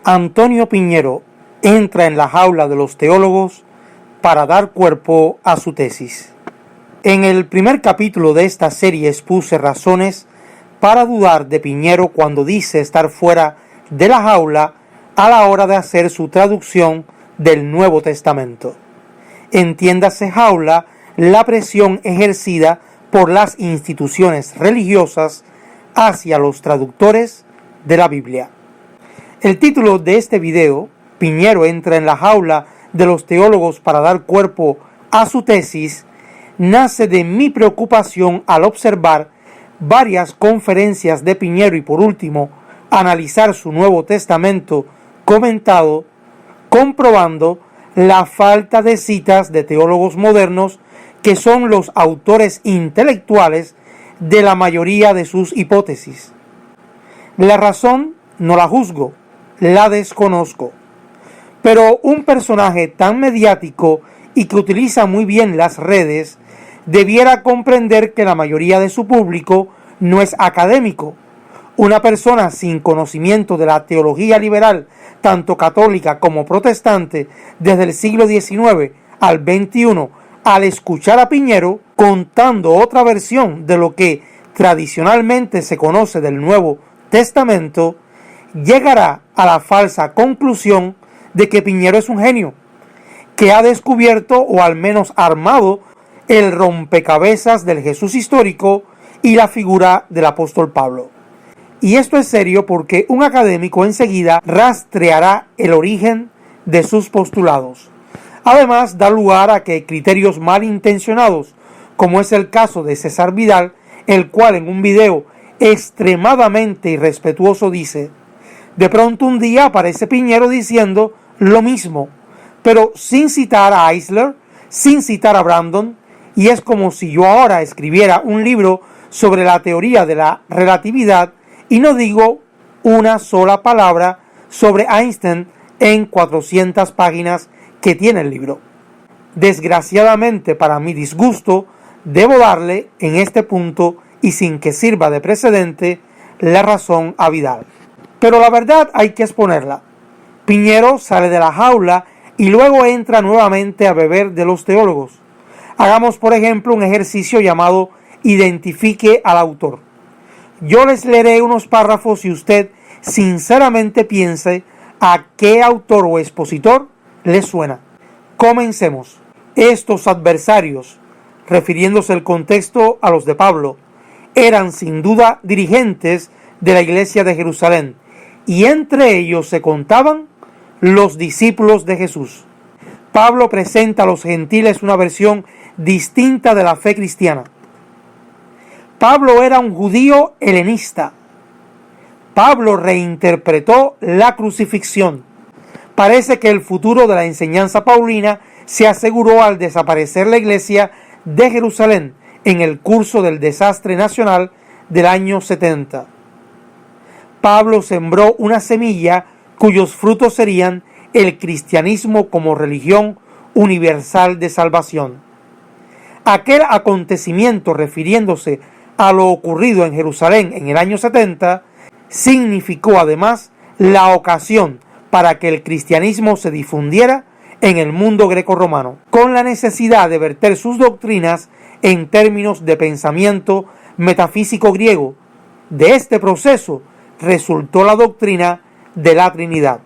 Antonio Piñero entra en la jaula de los teólogos para dar cuerpo a su tesis. En el primer capítulo de esta serie expuse razones para dudar de Piñero cuando dice estar fuera de la jaula a la hora de hacer su traducción del Nuevo Testamento. Entiéndase jaula la presión ejercida por las instituciones religiosas hacia los traductores de la Biblia. El título de este video, Piñero entra en la jaula de los teólogos para dar cuerpo a su tesis, nace de mi preocupación al observar varias conferencias de Piñero y por último analizar su Nuevo Testamento comentado, comprobando la falta de citas de teólogos modernos que son los autores intelectuales de la mayoría de sus hipótesis. La razón no la juzgo, la desconozco. Pero un personaje tan mediático y que utiliza muy bien las redes debiera comprender que la mayoría de su público no es académico. Una persona sin conocimiento de la teología liberal, tanto católica como protestante, desde el siglo XIX al XXI, al escuchar a Piñero contando otra versión de lo que tradicionalmente se conoce del Nuevo Testamento, llegará a la falsa conclusión de que Piñero es un genio, que ha descubierto o al menos armado el rompecabezas del Jesús histórico y la figura del apóstol Pablo. Y esto es serio porque un académico enseguida rastreará el origen de sus postulados. Además, da lugar a que criterios malintencionados, como es el caso de César Vidal, el cual en un video extremadamente irrespetuoso dice: de pronto un día aparece Piñero diciendo lo mismo, pero sin citar a Eisler, sin citar a Brandon, y es como si yo ahora escribiera un libro sobre la teoría de la relatividad y no digo una sola palabra sobre Einstein en 400 páginas que tiene el libro. Desgraciadamente, para mi disgusto, debo darle en este punto, y sin que sirva de precedente, la razón a Vidal. Pero la verdad hay que exponerla. Piñero sale de la jaula y luego entra nuevamente a beber de los teólogos. Hagamos, por ejemplo, un ejercicio llamado Identifique al autor. Yo les leeré unos párrafos y usted sinceramente piense a qué autor o expositor le suena. Comencemos. Estos adversarios, refiriéndose el contexto a los de Pablo, eran sin duda dirigentes de la iglesia de Jerusalén, y entre ellos se contaban los discípulos de Jesús. Pablo presenta a los gentiles una versión distinta de la fe cristiana. Pablo era un judío helenista. Pablo reinterpretó la crucifixión. Parece que el futuro de la enseñanza paulina se aseguró al desaparecer la iglesia de Jerusalén en el curso del desastre nacional del año 70. Pablo sembró una semilla cuyos frutos serían el cristianismo como religión universal de salvación. Aquel acontecimiento, refiriéndose a lo ocurrido en Jerusalén en el año 70, significó además la ocasión para que el cristianismo se difundiera en el mundo grecorromano, con la necesidad de verter sus doctrinas en términos de pensamiento metafísico griego. De este proceso resultó la doctrina de la Trinidad.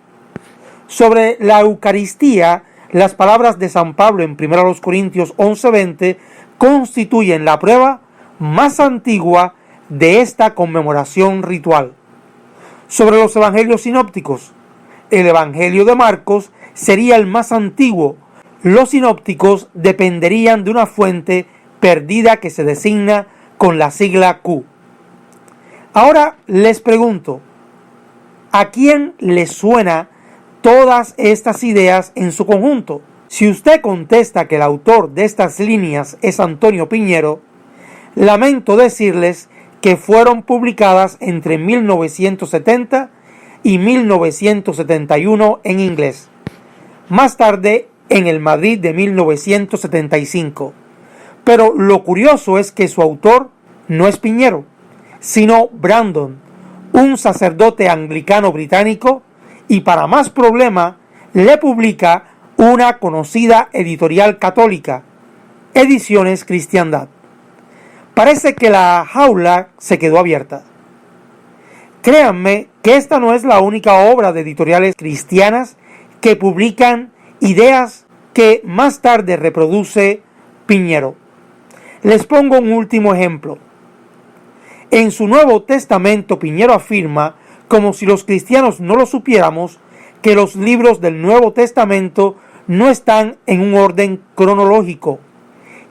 Sobre la Eucaristía, las palabras de San Pablo en 1 Corintios 11:20 constituyen la prueba más antigua de esta conmemoración ritual. Sobre los evangelios sinópticos, el evangelio de Marcos sería el más antiguo. Los sinópticos dependerían de una fuente perdida que se designa con la sigla Q. Ahora les pregunto, ¿a quién le suena todas estas ideas en su conjunto? Si usted contesta que el autor de estas líneas es Antonio Piñero, lamento decirles que fueron publicadas entre 1970 y 1971 en inglés. Más tarde en el Madrid de 1975. Pero lo curioso es que su autor no es Piñero, sino Brandon, un sacerdote anglicano británico y para más problema le publica una conocida editorial católica, Ediciones Cristiandad. Parece que la jaula se quedó abierta. Créanme que esta no es la única obra de editoriales cristianas que publican ideas que más tarde reproduce Piñero. Les pongo un último ejemplo. En su Nuevo Testamento, Piñero afirma, como si los cristianos no lo supiéramos, que los libros del Nuevo Testamento no están en un orden cronológico.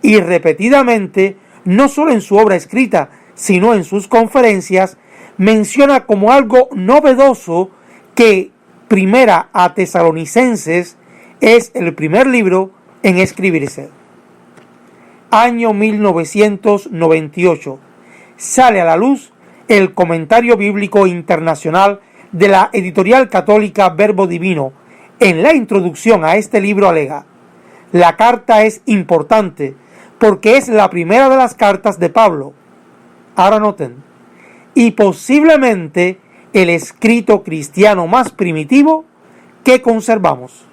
Y repetidamente, no solo en su obra escrita, sino en sus conferencias, menciona como algo novedoso que Primera a Tesalonicenses es el primer libro en escribirse. Año 1998. Sale a la luz el Comentario Bíblico Internacional de la editorial católica Verbo Divino. En la introducción a este libro alega: la carta es importante porque es la primera de las cartas de Pablo. Ahora noten, y posiblemente el escrito cristiano más primitivo que conservamos.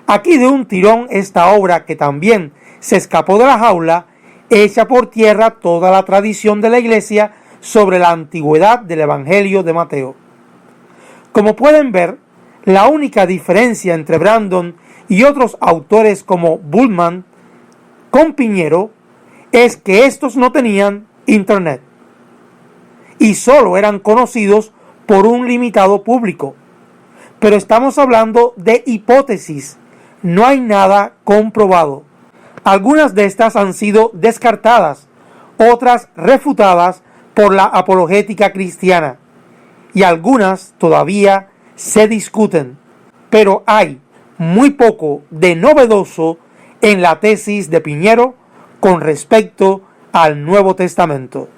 Aquí de un tirón esta obra, que también se escapó de la jaula, echa por tierra toda la tradición de la Iglesia sobre la antigüedad del Evangelio de Mateo. Como pueden ver, la única diferencia entre Brandon y otros autores como Bultmann con Piñero es que estos no tenían internet y solo eran conocidos por un limitado público. Pero estamos hablando de hipótesis, no hay nada comprobado. Algunas de estas han sido descartadas, otras refutadas por la apologética cristiana, y algunas todavía se discuten. Pero hay muy poco de novedoso en la tesis de Piñero con respecto al Nuevo Testamento.